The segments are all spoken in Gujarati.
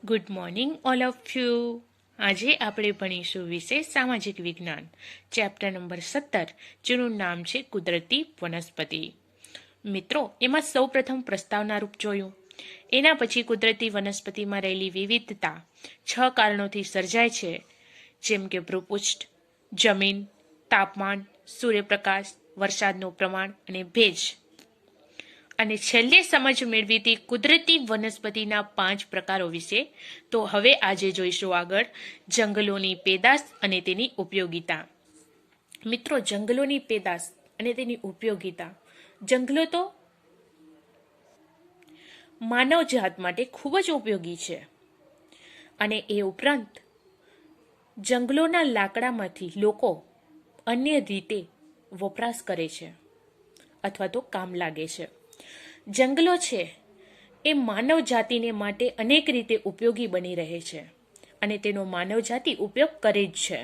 Good morning all of you. આજે આપણે ભણીશું વિશે સામાજિક વિજ્ઞાન ચેપ્ટર નંબર 17, જેનું નામ છે કુદરતી વનસ્પતિ. મિત્રો, એમાં સૌપ્રથમ પ્રસ્તાવના રૂપ જોયું. એના પછી કુદરતી વનસ્પતિમાં રહેલી વિવિધતા 6 કારણોથી સર્જાય છે, જેમ કે ભૂપૃષ્ઠ, જમીન, તાપમાન, સૂર્યપ્રકાશ, વરસાદનું પ્રમાણ અને ભેજ. અને છેલ્લે સમજ મેળવી હતી કુદરતી વનસ્પતિના 5 પ્રકારો વિશે. તો હવે આજે જોઈશું આગળ જંગલોની પેદાશ અને તેની ઉપયોગિતા. મિત્રો, જંગલોની પેદાશ અને તેની ઉપયોગિતા. જંગલો તો માનવ જાત માટે ખૂબ જ ઉપયોગી છે, અને એ ઉપરાંત જંગલોના લાકડામાંથી લોકો અન્ય રીતે વપરાશ કરે છે અથવા તો કામ લાગે છે. જંગલો છે એ માનવ જાતિને માટે અનેક રીતે ઉપયોગી બની રહે છે, અને તેનો માનવ જાતિ ઉપયોગ કરે જ છે.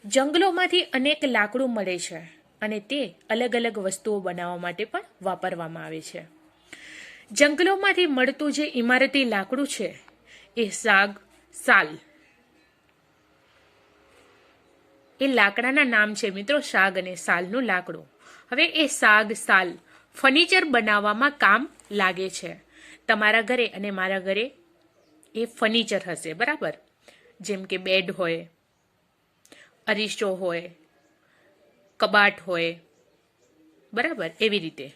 જંગલોમાંથી અનેક લાકડું મળે છે, અને તે અલગ અલગ વસ્તુઓ બનાવવા માટે પણ વાપરવામાં આવે છે. જંગલોમાંથી મળતું જે ઇમારતી લાકડું છે એ સાગ, સાલ, એ લાકડાના નામ છે મિત્રો, સાગ અને સાલનું લાકડું. હવે એ સાગ, સાલ ફર્નિચર બનાવવામાં કામ લાગે છે. તમારા ઘરે અને મારા ઘરે એ ફર્નિચર હશે, બરાબર? જેમ કે બેડ હોય, અરીસો હોય, કબાટ હોય, બરાબર? એવી રીતે.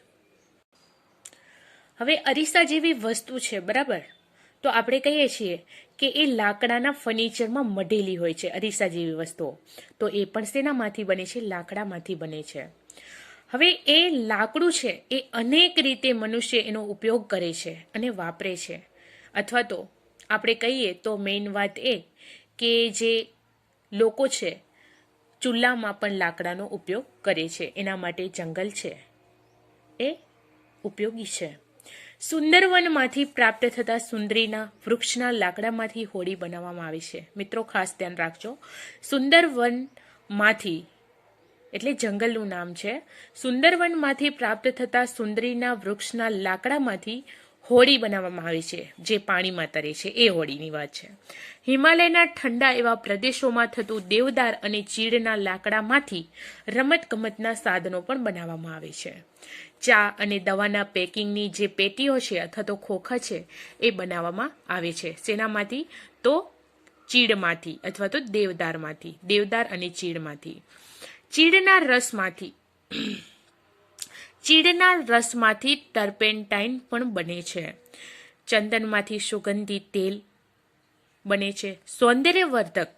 હવે અરીસા જેવી વસ્તુ છે, બરાબર? તો આપણે કહીએ છીએ કે એ લાકડાના ફર્નિચરમાં મઢેલી હોય છે, અરીસા જેવી વસ્તુઓ. તો એ પણ શેનામાંથી બને છે? લાકડામાંથી બને છે. હવે એ લાકડું છે એ અનેક રીતે મનુષ્ય એનો ઉપયોગ કરે છે અને વાપરે છે. અથવા તો આપણે કહીએ તો મેઇન વાત એ કે જે લોકો છે ચૂલામાં પણ લાકડાનો ઉપયોગ કરે છે. એના માટે જંગલ છે એ ઉપયોગી છે. સુંદરવનમાંથી પ્રાપ્ત થતા સુંદરીના વૃક્ષના લાકડામાંથી હોડી બનાવવામાં આવે છે. મિત્રો, ખાસ ધ્યાન રાખજો, સુંદરવનમાંથી એટલે જંગલનું નામ છે. સુંદરવનમાંથી પ્રાપ્ત થતા સુંદરીના વૃક્ષના લાકડામાંથી હોડી બનાવવામાં આવે છે, જે પાણીમાં તરે છે. એ હોડીની વાત છે. હિમાલયના ઠંડા એવા પ્રદેશોમાં થતું દેવદાર અને ચીડના લાકડામાંથી રમતગમતના સાધનો પણ બનાવવામાં આવે છે. ચા અને દવાના પેકિંગની જે પેટીઓ છે અથવા તો ખોખા છે એ બનાવવામાં આવે છે. શેનામાંથી? તો ચીડમાંથી અથવા તો દેવદારમાંથી, દેવદાર અને ચીડમાંથી. ચીડના રસમાંથી ટર્પેન્ટાઇન પણ બને છે. ચંદનમાંથી સુગંધિત તેલ બને છે. સૌંદર્યવર્ધક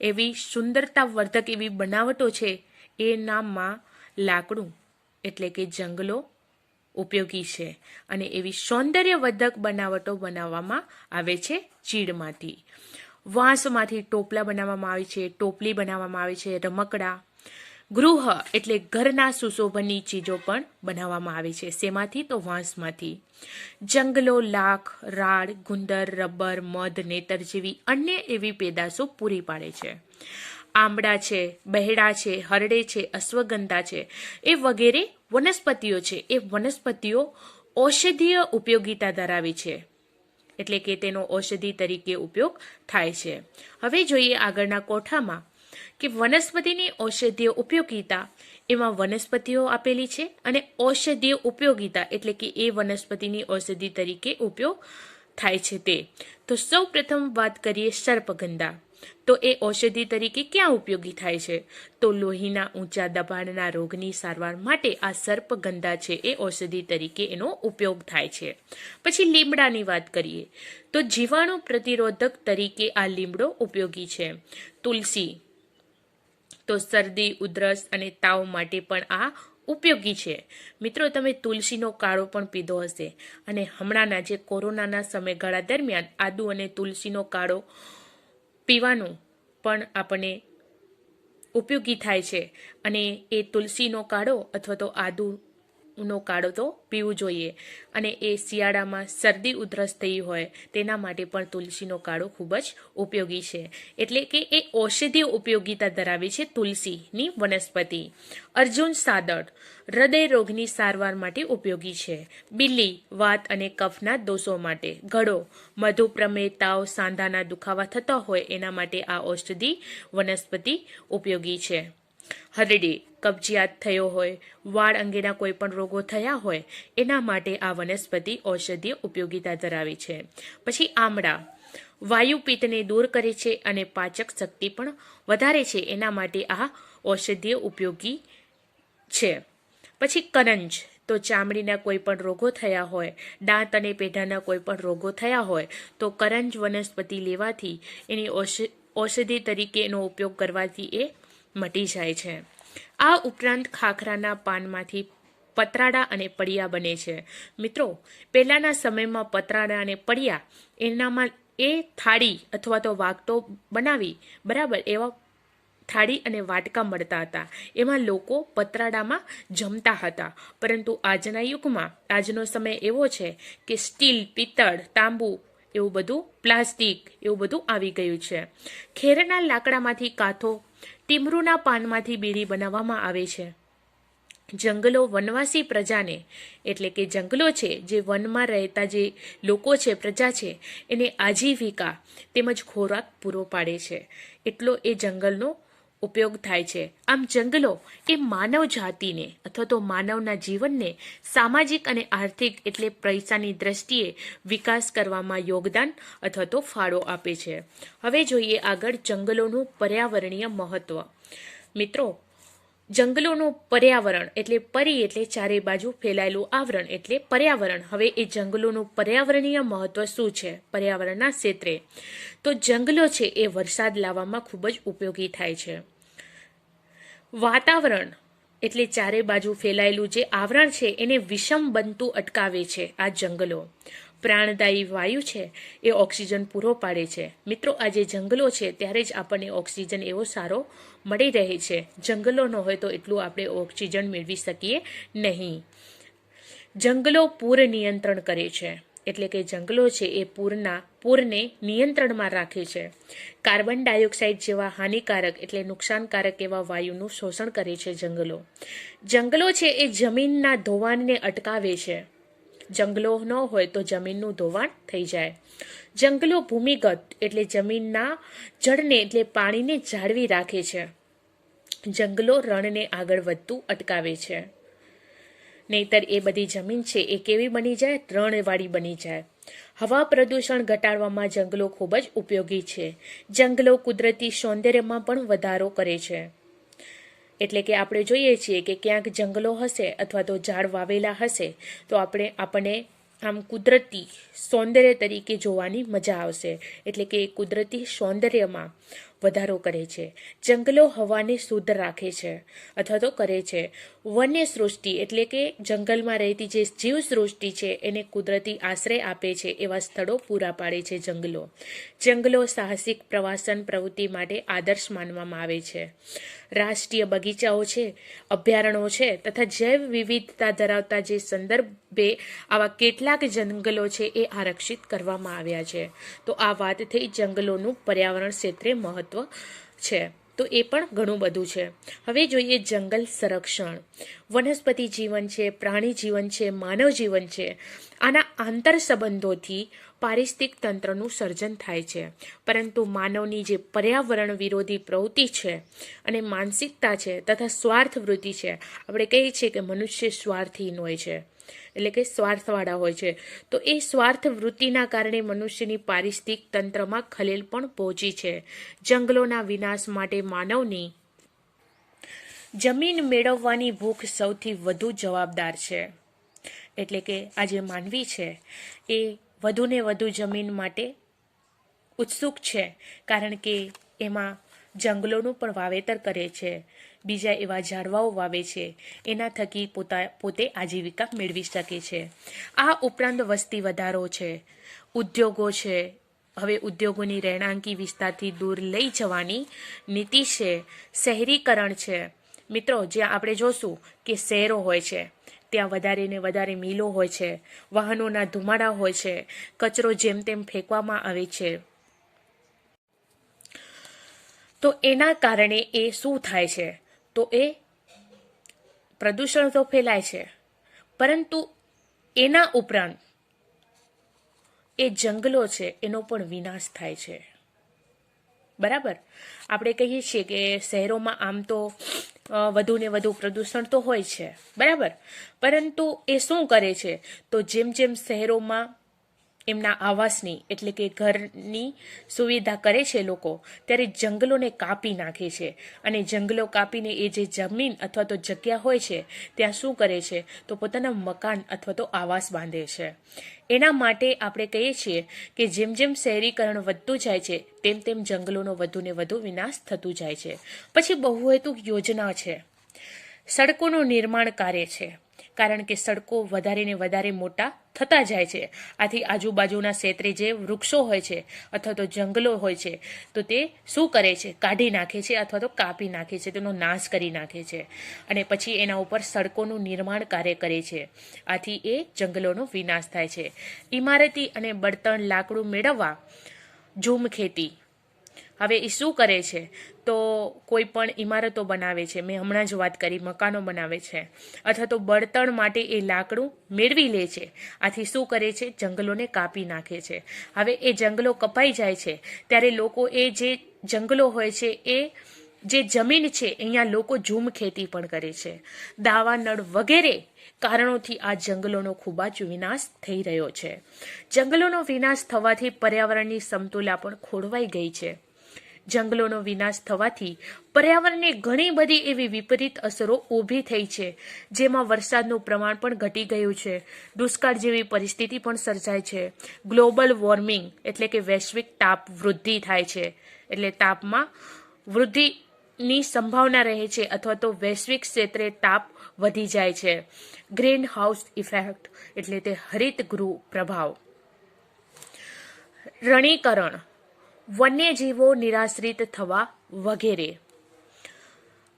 એવી સુંદરતાવર્ધક એવી બનાવટો છે એ નામમાં લાકડું એટલે કે જંગલો ઉપયોગી છે, અને એવી સૌંદર્યવર્ધક બનાવટો બનાવવામાં આવે છે ચીડમાંથી. વાંસમાંથી ટોપલા બનાવવામાં આવે છે, ટોપલી બનાવવામાં આવે છે, રમકડા, ગૃહ એટલે ઘરના સુશોભનની ચીજો પણ બનાવવામાં આવે છે. શેમાંથી? તો વાંસમાંથી. જંગલો લાખ, રાડ, ગુંદર, રબર, મધ, નેતર જેવી અન્ય એવી પેદાશો પૂરી પાડે છે. આંબળા છે, બહેડા છે, હરડે છે, અશ્વગંધા છે, એ વગેરે વનસ્પતિઓ છે. એ વનસ્પતિઓ ઔષધીય ઉપયોગિતા ધરાવે છે, એટલે કે તેનો ઔષધિ તરીકે ઉપયોગ થાય છે. હવે જોઈએ આગળના કોઠામાં કે વનસ્પતિની ઔષધીય ઉપયોગિતા. એમાં વનસ્પતિઓ આપેલી છે અને ઔષધીય ઉપયોગિતા એટલે કે એ વનસ્પતિની ઔષધિ તરીકે ઉપયોગ થાય છે તે. તો સૌ પ્રથમ વાત કરીએ સર્પગંધા. તો એ ઔષધિ તરીકે ક્યાં ઉપયોગી થાય છે? તો લોહીના ઊંચા દબાણના રોગની સારવાર માટે આ સર્પગંધા છે એ ઔષધિ તરીકે એનો ઉપયોગ થાય છે. પછી લીમડાની વાત કરીએ તો જીવાણુ પ્રતિરોધક તરીકે આ લીમડો ઉપયોગી છે. તુલસી તો શરદી, ઉધરસ અને તાવ માટે પણ આ ઉપયોગી છે. મિત્રો, તમે તુલસીનો કાળો પણ પીધો હશે, અને હમણાંના જે કોરોનાના સમયગાળા દરમિયાન આદુ અને તુલસીનો કાળો પીવાનું પણ આપણને ઉપયોગી થાય છે. અને એ તુલસીનો કાળો અથવા તો આદુ તુલસીનો કાળો તો પીવું જોઈએ, અને એ શિયાળામાં શરદી ઉધરસ થઈ હોય તેના માટે પણ તુલસીનો કાળો ખૂબ જ ઉપયોગી છે. એટલે કે એ ઔષધીય ઉપયોગિતા ધરાવે છે તુલસીની વનસ્પતિ. અર્જુન સાદડ હૃદય રોગની સારવાર માટે ઉપયોગી છે. બિલ્લી વાત અને કફના દોષો માટે. ગળો મધુપ્રમેહ, તાવ, સાંધાના દુખાવા થતા હોય એના માટે આ ઔષધિ વનસ્પતિ ઉપયોગી છે. હરડી કબજિયાત થયો હોય, વાળ અંગેના કોઈ પણ રોગો થયા હોય એના માટે આ વનસ્પતિ ઔષધીય ઉપયોગિતા ધરાવે છે. પછી આમળા વાયુ પિત્તને દૂર કરે છે અને પાચક શક્તિ પણ વધારે છે, એના માટે આ ઔષધીય ઉપયોગી છે. પછી કરંજ તો ચામડીના કોઈ પણ રોગો થયા હોય, દાંત અને પેઢાના કોઈ પણ રોગો થયા હોય તો કરંજ વનસ્પતિ લેવાથી એની ઔષધિ તરીકે એનો ઉપયોગ કરવાથી એ મટી જાય છે. આ ઉપરાંત ખાખરાના પાનમાંથી પતરાડા અને પડિયા બને છે. મિત્રો, પહેલાંના સમયમાં પતરાડા અને પડિયા એનામાં એ થાળી અથવા તો વાગટો બનાવી બરાબર એવા થાળી અને વાટકા મળતા હતા. એમાં લોકો પતરાડામાં જમતા હતા. પરંતુ આજના યુગમાં આજનો સમય એવો છે કે સ્ટીલ, પિત્તળ, તાંબુ એવું બધું, પ્લાસ્ટિક એવું બધું આવી ગયું છે. ખેરના લાકડામાંથી કાંથો, ટીમરૂના પાનમાંથી બીડી બનાવવામાં આવે છે. જંગલો વનવાસી પ્રજાને, એટલે કે જંગલો છે જે વનમાં રહેતા જે લોકો છે, પ્રજા છે, એને આજીવિકા તેમજ ખોરાક પૂરો પાડે છે. એટલો એ જંગલનો ઉપયોગ થાય છે. આમ જંગલો એ માનવ જાતિને અથવા તો માનવના જીવનને સામાજિક અને આર્થિક એટલે પૈસાની દ્રષ્ટિએ વિકાસ કરવામાં યોગદાન અથવા તો ફાળો આપે છે. હવે જોઈએ આગળ જંગલોનું પર્યાવરણીય મહત્વ. મિત્રો, જંગલોનું પર્યાવરણ એટલે પરી એટલે ચારે બાજુ ફેલાયેલું આવરણ એટલે પર્યાવરણ. હવે એ જંગલોનું પર્યાવરણીય મહત્વ શું છે પર્યાવરણના ક્ષેત્રે? તો જંગલો છે એ વરસાદ લાવવામાં ખૂબ જ ઉપયોગી થાય છે. વાતાવરણ એટલે ચારે બાજુ ફેલાયેલું જે આવરણ છે એને વિષમ બનતું અટકાવે છે આ જંગલો. પ્રાણદાયી વાયુ છે એ ઓક્સિજન પૂરો પાડે છે. મિત્રો, આ જે જંગલો છે ત્યારે જ આપણને ઓક્સિજન એવો સારો મળી રહે છે. જંગલો ન હોય તો એટલું આપણે ઓક્સિજન મેળવી શકીએ નહીં. જંગલો પૂર નિયંત્રણ કરે છે, એટલે કે જંગલો છે એ પૂરને નિયંત્રણમાં રાખે છે. કાર્બન ડાયોક્સાઇડ જેવા હાનિકારક એટલે નુકસાનકારક એવા વાયુનું શોષણ કરે છે જંગલો. જંગલો છે એ જમીનના ધોવાણને અટકાવે છે. જંગલો ન હોય તો જમીનનું ધોવાણ થઈ જાય. જંગલો ભૂમિગત એટલે જમીનના જળને એટલે પાણીને જાળવી રાખે છે. જંગલો રણને આગળ વધતું અટકાવે છે. નહીતર એ બધી જમીન છે એ કેવી બની જાય? રણવાળી બની જાય. હવા પ્રદૂષણ ઘટાડવામાં જંગલો ખૂબ જ ઉપયોગી છે. જંગલો કુદરતી સૌંદર્યમાં પણ વધારો કરે છે. એટલે કે આપણે જોઈએ છીએ કે ક્યાંક જંગલો હશે અથવા તો ઝાડ વાવેલા હશે તો આપણને આમ કુદરતી સૌંદર્ય તરીકે જોવાની મજા આવશે. એટલે કે કુદરતી સૌંદર્યમાં વધારો કરે છે. જંગલો હવાને શુદ્ધ રાખે છે અથવા તો કરે છે. વન્ય સૃષ્ટિ એટલે કે જંગલમાં રહેતી જે જીવસૃષ્ટિ છે એને કુદરતી આશ્રય આપે છે એવા સ્થળો પૂરા પાડે છે જંગલો. જંગલો સાહસિક પ્રવાસન પ્રવૃત્તિ માટે આદર્શ માનવામાં આવે છે. રાષ્ટ્રીય બગીચાઓ છે, અભયારણ્યો છે તથા જૈવ વિવિધતા ધરાવતા જે સંદર્ભે આવા કેટલાક જંગલો છે એ આરક્ષિત કરવામાં આવ્યા છે. તો આ વાત થઈ જંગલોનું પર્યાવરણ ક્ષેત્રે મહત્વ છે. તો એ પણ ઘણું બધું છે. હવે જોઈએ જંગલ સંરક્ષણ. વનસ્પતિ જીવન છે, પ્રાણી જીવન છે, માનવ જીવન છે, આના આંતર સંબંધોથી પારિસ્થિતિક તંત્રનું સર્જન થાય છે. પરંતુ માનવની જે પર્યાવરણ વિરોધી પ્રવૃત્તિ છે અને માનસિકતા છે તથા સ્વાર્થ વૃત્તિ છે, આપણે કહીએ છીએ કે મનુષ્ય સ્વાર્થહીન હોય છે, એટલે કે સ્વાર્થવાળા હોય છે. તો એ સ્વાર્થ વૃત્તિના કારણે મનુષ્યની પારિસ્થિતિક તંત્રમાં ખલેલ પણ પહોંચી છે. જંગલોના વિનાશ માટે માનવની જમીન મેળવવાની ભૂખ સૌથી વધુ જવાબદાર છે. એટલે કે આ જે માનવી છે એ વધુને વધુ જમીન માટે ઉત્સુક છે, કારણ કે એમાં જંગલોનું પણ વાવેતર કરે છે, બીજા એવા ઝાડવાઓ વાવે છે, એના થકી પોતે આજીવિકા મેળવી શકે છે. આ ઉપરાંત વસ્તી વધારો છે, ઉદ્યોગો છે. હવે ઉદ્યોગોની રહેણાંકી વિસ્તારથી દૂર લઈ જવાની નીતિ છે. શહેરીકરણ છે. મિત્રો, જ્યાં આપણે જોશું કે શહેરો હોય છે ત્યાં વધારે ને વધારે મિલો હોય છે, વાહનોના ધુમાડા હોય છે, કચરો જેમ તેમ ફેંકવામાં આવે છે. તો એના કારણે એ શું થાય છે, તો એ પ્રદૂષણ તો ફેલાય છે, પરંતુ એના ઉપરાંત એ જંગલો છે એનો પણ વિનાશ થાય છે. બરાબર. આપણે કહીએ છીએ કે શહેરોમાં આમ તો વધુ ને વધુ પ્રદૂષણ તો હોય છે, બરાબર, પરંતુ એ શું કરે છે, તો જેમ જેમ શહેરોમાં એમના આવાસની એટલે કે ઘરની સુવિધા કરે છે લોકો, ત્યારે જંગલોને કાપી નાખે છે, અને જંગલો કાપીને એ જે જમીન અથવા તો જગ્યા હોય છે ત્યાં શું કરે છે, તો પોતાના મકાન અથવા તો આવાસ બાંધે છે. એના માટે આપણે કહીએ છીએ કે જેમ જેમ શહેરીકરણ વધતું જાય છે તેમ તેમ જંગલોનો વધુ ને વધુ વિનાશ થતું જાય છે. પછી બહુહેતુક યોજના છે, સડકોનું નિર્માણ કાર્ય છે, કારણ કે સડકો વધારે ને વધારે મોટા થતા જાય છે. આથી આજુબાજુના ક્ષેત્રે જે વૃક્ષો હોય છે અથવા તો જંગલો હોય છે તો તે શું કરે છે, કાઢી નાખે છે અથવા તો કાપી નાખે છે, તેનો નાશ કરી નાખે છે, અને પછી એના ઉપર સડકોનું નિર્માણ કાર્ય કરે છે. આથી એ જંગલોનો વિનાશ થાય છે. ઇમારતી અને બળતણ લાકડું મેળવવા ઝૂમ ખેતી. હવે એ શું કરે છે, તો કોઈ પણ ઇમારતો બનાવે છે, મેં હમણાં જ વાત કરી, મકાનો બનાવે છે, અથવા તો બળતણ માટે એ લાકડું મેળવી લે છે. આથી શું કરે છે, જંગલોને કાપી નાખે છે. હવે એ જંગલો કપાઈ જાય છે ત્યારે લોકો એ જે જંગલો હોય છે એ જે જમીન છે અહીંયા લોકો ઝૂમ ખેતી પણ કરે છે. દાવાનળ વગેરે કારણોથી આ જંગલોનો ખૂબ જ વિનાશ થઈ રહ્યો છે. જંગલોનો વિનાશ થવાથી પર્યાવરણની સમતુલા પણ ખોરવાઈ ગઈ છે. જંગલોનો વિનાશ થવાથી પર્યાવરણને ઘણી બધી એવી વિપરીત અસરો ઊભી થઈ છે, જેમાં વરસાદનું પ્રમાણ પણ ઘટી ગયું છે, દુષ્કાળ જેવી પરિસ્થિતિ પણ સર્જાય છે, ગ્લોબલ વોર્મિંગ એટલે કે વૈશ્વિક તાપ વૃદ્ધિ થાય છે, એટલે તાપમાં વૃદ્ધિની સંભાવના રહે છે અથવા તો વૈશ્વિક ક્ષેત્રે તાપ વધી જાય છે. ગ્રીન હાઉસ ઇફેક્ટ એટલે તે હરિતગૃહ પ્રભાવ. રણીકરણ, વન્યજીવો નિરાશ્રિત થવા વગેરે.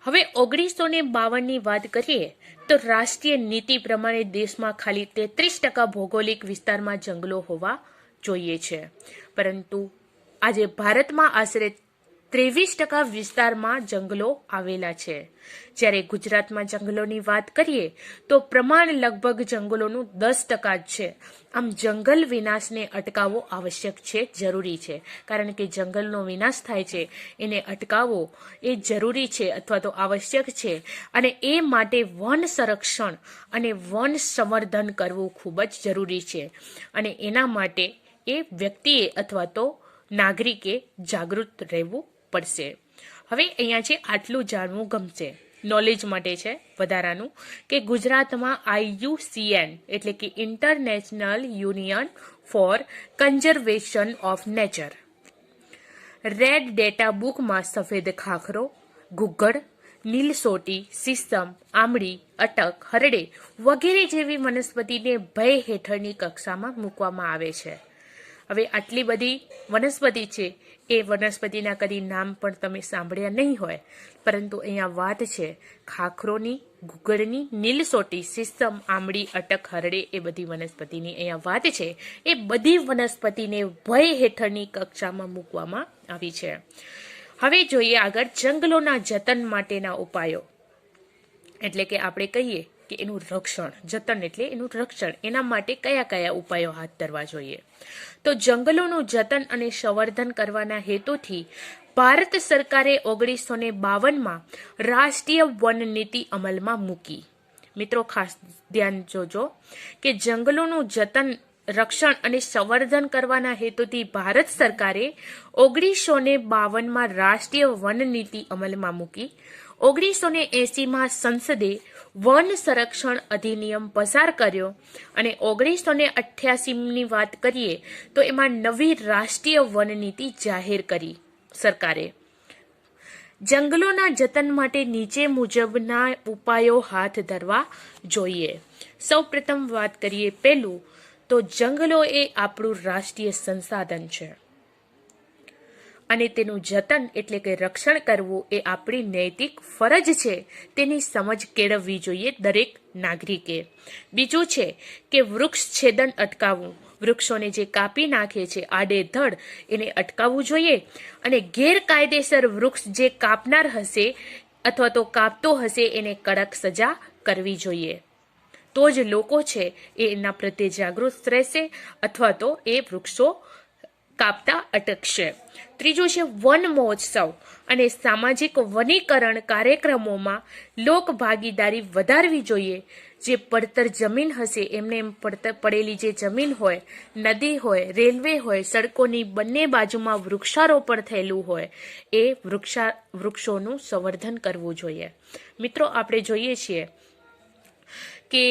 હવે 1952ની વાત કરીએ તો રાષ્ટ્રીય નીતિ પ્રમાણે દેશમાં ખાલી 33% ભૌગોલિક વિસ્તારમાં જંગલો હોવા જોઈએ છે, પરંતુ આજે ભારતમાં આશરે 23% વિસ્તારમાં જંગલો આવેલા છે. જ્યારે ગુજરાતમાં જંગલોની વાત કરીએ તો પ્રમાણ લગભગ જંગલોનું 10% જ છે. આમ જંગલ વિનાશને અટકાવવો આવશ્યક છે, જરૂરી છે, કારણ કે જંગલનો વિનાશ થાય છે એને અટકાવવો એ જરૂરી છે અથવા તો આવશ્યક છે, અને એ માટે વન સંરક્ષણ અને વન સંવર્ધન કરવું ખૂબ જ જરૂરી છે, અને એના માટે એ વ્યક્તિએ અથવા તો નાગરિકે જાગૃત રહેવું પડશે. હવે અહીંયા છે આટલું જાણવું ગમશે, નોલેજ માટે છે વધારાનું, કે ગુજરાતમાં IUCN એટલે કે international union for conservation of nature red data બુકમાં સફેદ ખાખરો, ઘુગડ, નીલસોટી, સીસમ, આમળી, અટક, હરડે વગેરે જેવી વનસ્પતિને ભય હેઠળની કક્ષામાં મૂકવામાં આવે છે. હવે આટલી બધી વનસ્પતિ છે, એ વનસ્પતિના કદી નામ પણ તમે સાંભળ્યા નહીં હોય, પરંતુ અહીંયા વાત છે ખાખરોની, ઘુગડની, નીલસોટી, સીસમ, આમળી, અટક, હરડે એ બધી વનસ્પતિની અહીંયા વાત છે. એ બધી વનસ્પતિને ભય હેઠળની કક્ષામાં મૂકવામાં આવી છે. હવે જોઈએ આગળ જંગલોના જતન માટેના ઉપાયો, એટલે કે આપણે કહીએ કે એનું રક્ષણ, જતન એટલે એનું રક્ષણ, એના માટે કયા કયા ઉપાયો હાથ ધરવા જોઈએ. તો જંગલોનું જતન અને સંવર્ધન કરવાના હેતુથી ભારત સરકારે 1952માં રાષ્ટ્રીય વન નીતિ અમલમાં મૂકી. મિત્રો ખાસ ધ્યાન જોજો કે જંગલોનું જતન, રક્ષણ અને સંવર્ધન કરવાના હેતુથી ભારત સરકારે 1952માં રાષ્ટ્રીય વન નીતિ અમલમાં મૂકી. 1980માં સંસદે વન સંરક્ષણ અધિનિયમ પસાર કર્યો, અને 1988ની વાત કરીએ તો એમાં નવી રાષ્ટ્રીય વન નીતિ જાહેર કરી સરકારે. જંગલોના જતન માટે નીચે મુજબના ઉપાયો હાથ ધરવા જોઈએ. સૌપ્રથમ વાત કરીએ પહેલું, તો જંગલો એ આપણું રાષ્ટ્રીય સંસાધન છે. અને તેનું જતન એટલે કે રક્ષણ કરવું એ આપણી નૈતિક ફરજ છે, તેની સમજ કેળવવી જોઈએ દરેક નાગરિકે. બીજું છે કે વૃક્ષ છેદન અટકાવવું. વૃક્ષોને જે કાપી નાખે છે આડેધડ, એને અટકાવવું જોઈએ અને ગેરકાયદેસર વૃક્ષ જે કાપનાર હશે અથવા તો કાપતો હશે એને કડક સજા કરવી જોઈએ. તો જ લોકો છે એ એના પ્રત્યે જાગૃત રહેશે અથવા તો એ વૃક્ષો કાપતા અટકશે. ત્રીજું છે વન મહોત્સવ અને સામાજિક વનીકરણ કાર્યક્રમોમાં લોક ભાગીદારી વધારવી જોઈએ. જે પડતર જમીન હશે એમને એમ પડેલી જે જમીન હોય, નદી હોય, રેલવે હોય, સડકોની બંને બાજુમાં વૃક્ષારોપણ થયેલું હોય એ વૃક્ષોનું સંવર્ધન કરવું જોઈએ. મિત્રો, આપણે જોઈએ છીએ કે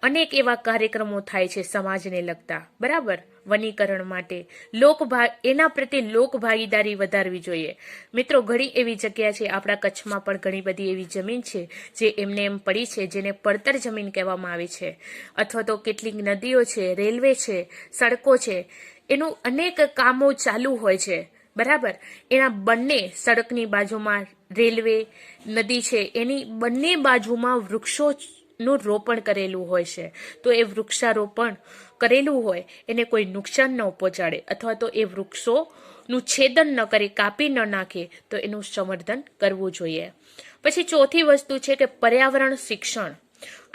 અનેક એવા કાર્યક્રમો થાય છે સમાજને લગતા, બરાબર, વનીકરણ માટે. એના પ્રત્યે લોક ભાગીદારી વધારવી જોઈએ. મિત્રો, ઘણી એવી જગ્યા છે, આપણા કચ્છમાં પણ ઘણી બધી એવી જમીન છે જે એમને એમ પડી છે, જેને પડતર જમીન કહેવામાં આવે છે, અથવા તો કેટલીક નદીઓ છે, રેલવે છે, સડકો છે, એનું અનેક કામો ચાલુ હોય છે, બરાબર. એના બંને સડકની બાજુમાં રેલવે, નદી છે, એની બંને બાજુમાં વૃક્ષોનું રોપણ કરેલું હોય છે. તો એ વૃક્ષારોપણ કરેલું હોય એને કોઈ નુકસાન ન પહોંચાડે અથવા તો એ વૃક્ષોનું છેદન ન કરે, કાપી ન નાખે, તો એનું સંવર્ધન કરવું જોઈએ. પછી ચોથી વસ્તુ છે કે પર્યાવરણ શિક્ષણ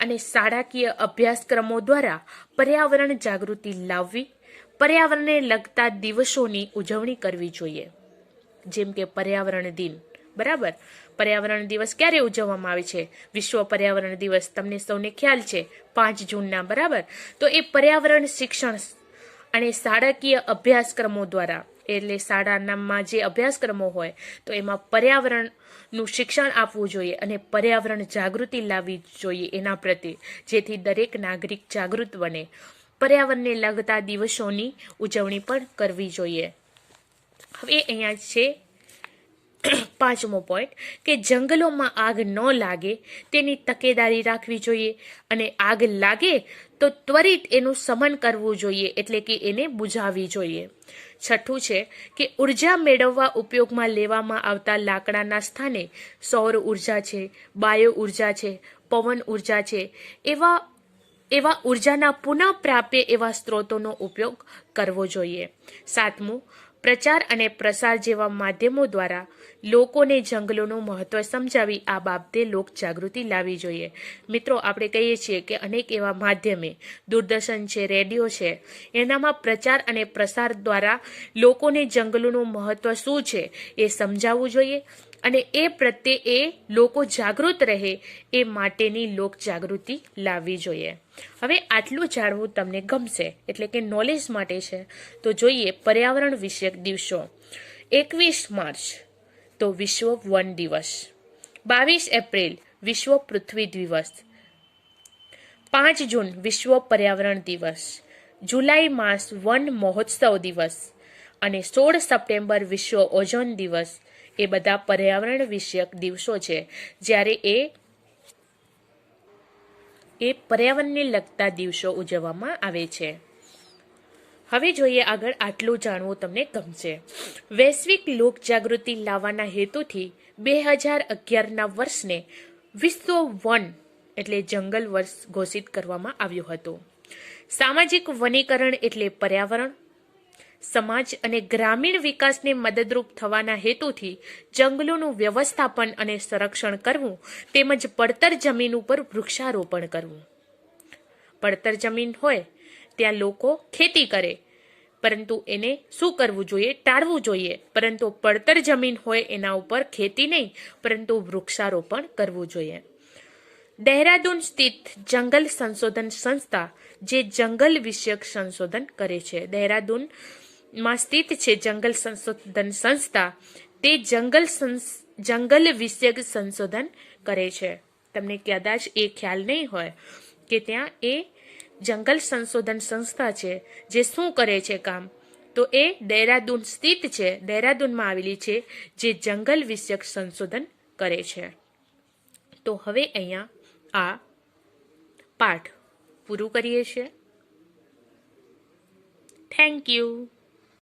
અને શાળાકીય અભ્યાસક્રમો દ્વારા પર્યાવરણ જાગૃતિ લાવવી. પર્યાવરણને લગતા દિવસોની ઉજવણી કરવી જોઈએ, જેમ કે પર્યાવરણ દિન, બરાબર. પર્યાવરણ દિવસ ક્યારે ઉજવવામાં આવે છે? વિશ્વ પર્યાવરણ દિવસ તમને સૌને ખ્યાલ છે, 5 જૂનના, બરાબર. તો એ પર્યાવરણ શિક્ષણ અને શાળાકીય અભ્યાસક્રમો દ્વારા, એટલે શાળાનામાં જે અભ્યાસક્રમો હોય તો એમાં પર્યાવરણનું શિક્ષણ આપવું જોઈએ અને પર્યાવરણ જાગૃતિ લાવવી જોઈએ એના પ્રત્યે, જેથી દરેક નાગરિક જાગૃત બને. પર્યાવરણને લગતા દિવસોની ઉજવણી પણ કરવી જોઈએ. હવે અહીંયા છે 5મો પોઈન્ટ કે જંગલોમાં આગ ન લાગે તેની તકેદારી રાખવી જોઈએ અને આગ લાગે તો ત્વરિત એનું શમન કરવું જોઈએ, એટલે કે એને બુઝાવવી જોઈએ. છઠ્ઠું છે કે ઉર્જા મેળવવા ઉપયોગમાં લેવામાં આવતા લાકડાના સ્થાને સૌર ઉર્જા છે, બાયો ઉર્જા છે, પવન ઉર્જા છે, એવા ઉર્જાના પુનઃપ્રાપ્ય એવા સ્ત્રોતોનો ઉપયોગ કરવો જોઈએ. 7મું, પ્રચાર અને પ્રસાર જેવા માધ્યમો દ્વારા લોકોને જંગલોનું મહત્વ સમજાવી આ બાબતે લોક જાગૃતિ લાવવી જોઈએ. મિત્રો, આપણે કહીએ છીએ કે અનેક એવા માધ્યમે, દૂરદર્શન છે, રેડિયો છે, એનામાં પ્રચાર અને પ્રસાર દ્વારા લોકોને જંગલોનું મહત્વ શું છે એ સમજાવવું જોઈએ અને એ પ્રત્યે એ લોકો જાગૃત રહે એ માટેની લોક જાગૃતિ લાવવી જોઈએ. હવે આટલું જાણવું તમને ગમશે, એટલે કે નોલેજ માટે છે. તો જોઈએ પર્યાવરણ વિષયક દિવસો. 21 માર્ચ તો વિશ્વ વન દિવસ, 22 એપ્રિલ વિશ્વ પૃથ્વી દિવસ, 5 જૂન વિશ્વ પર્યાવરણ દિવસ, જુલાઈ માસ વન મહોત્સવ દિવસ અને 16 સપ્ટેમ્બર વિશ્વ ઓઝોન દિવસ. એ બધા પર્યાવરણ વિષયક દિવસો છે, જ્યારે એ પર્યાવરણને લગતા દિવસો ઉજવવામાં આવે છે. હવે જોઈએ આગળ, આટલું જાણવું તમને ગમશે. વૈશ્વિક લોક જાગૃતિ લાવવાના હેતુથી 2011ના વર્ષને વિશ્વ વન એટલે જંગલ વર્ષ ઘોષિત કરવામાં આવ્યું હતું. સામાજિક વનીકરણ એટલે પર્યાવરણ, સમાજ અને ગ્રામીણ વિકાસને મદદરૂપ થવાના હેતુથી જંગલોનું વ્યવસ્થાપન અને સંરક્ષણ કરવું તેમજ પડતર જમીન ઉપર વૃક્ષારોપણ કરવું. પડતર જમીન હોય ત્યાં લોકો ખેતી કરે, પરંતુ એને શું કરવું જોઈએ? ટાળવું જોઈએ. પરંતુ પડતર જમીન હોય એના ઉપર ખેતી નહીં, પરંતુ વૃક્ષારોપણ કરવું જોઈએ. દહેરાદૂન સ્થિત જંગલ સંશોધન સંસ્થા જે જંગલ વિષયક સંશોધન કરે છે. દહેરાદૂનમાં સ્થિત છે જંગલ સંશોધન સંસ્થા, તે જંગલ વિષયક સંશોધન કરે છે. તમને કદાચ એ ખ્યાલ નહીં હોય કે ત્યાં એ જંગલ સંશોધન સંસ્થા છે જે શું કરે છે કામ, તો એ દહેરાદૂન સ્થિત છે, દહેરાદૂનમાં આવેલી છે, જે જંગલ વિષયક સંશોધન કરે છે. તો હવે અહીંયા આ પાઠ પૂરું કરીએ છીએ. Thank you.